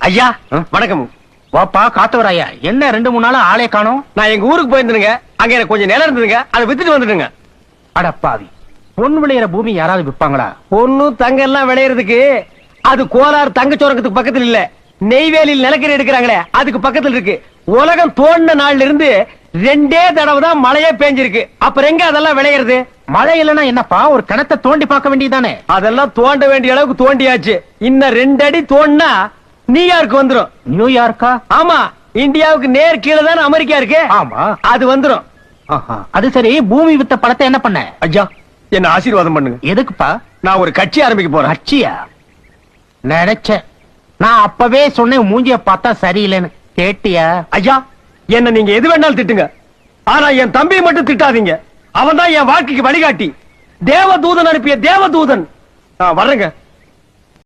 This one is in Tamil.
ஐயா வணக்கம். வாப்பா காத்தவராயா, என்ன 2-3 நாளா ஆளே காணோம்? நான் எங்க ஊருக்கு போயிருந்தேங்க. அங்க எனக்கு கொஞ்சம் நிலம் இருந்ததுங்க, அதை வித்துட்டு வந்துட்டுங்க. அடப்பாவி, பொன் விளையிற பூமி யாராவது விற்பாங்களா? பொண்ணு தங்க எல்லாம் விளையறதுக்கு அது கோலார் தங்கச்சோரங்கத்துக்கு பக்கத்துல இல்ல, நெய்வேலியில் நிலக்கரி எடுக்கிறாங்களே அதுக்கு பக்கத்துல இருக்கு. உலகம் தோண்டின நாள்ல இருந்து 2 தடவை தான் மழையே பேஞ்சிருக்கு. அப்புறம் எங்க அதெல்லாம் விளையிறது? மழை இல்லைன்னா என்னப்பா, ஒரு கிணத்தை தோண்டி பார்க்க வேண்டியதானே? அதெல்லாம் தோண்ட வேண்டிய அளவுக்கு தோண்டியாச்சு. இன்னும் 2 அடி தோண்டினா நியூயார்க் வந்துரும். நியூயார்க்கா? ஆமா, இந்தியாவுக்கு நேர் கீழே தான் அமெரிக்கா இருக்கு. ஆமா, அது வந்துரும். அது சரி, பூமி வித்த பணத்தை என்ன பண்ண? ஐயா, என்ன ஆசீர்வாதம் பண்ணுங்க. எதுக்குப்பா? நான் ஒரு கட்சி ஆரம்பிக்க போறேன். கட்சியா? நினைச்சேன். நான் அப்பவே சொன்னேன் மூஞ்சிய பார்த்தா சரியில்லைன்னு. கேட்டியா? ஐயா, என்ன நீங்க எது வேணாலும் திட்டுங்க, ஆனா என் தம்பியை மட்டும் திட்டாதீங்க. அவன் தான் என் வாழ்க்கைக்கு வழிகாட்டி. தேவதூதன் அனுப்பிய தேவதூதன். வர்றேங்க.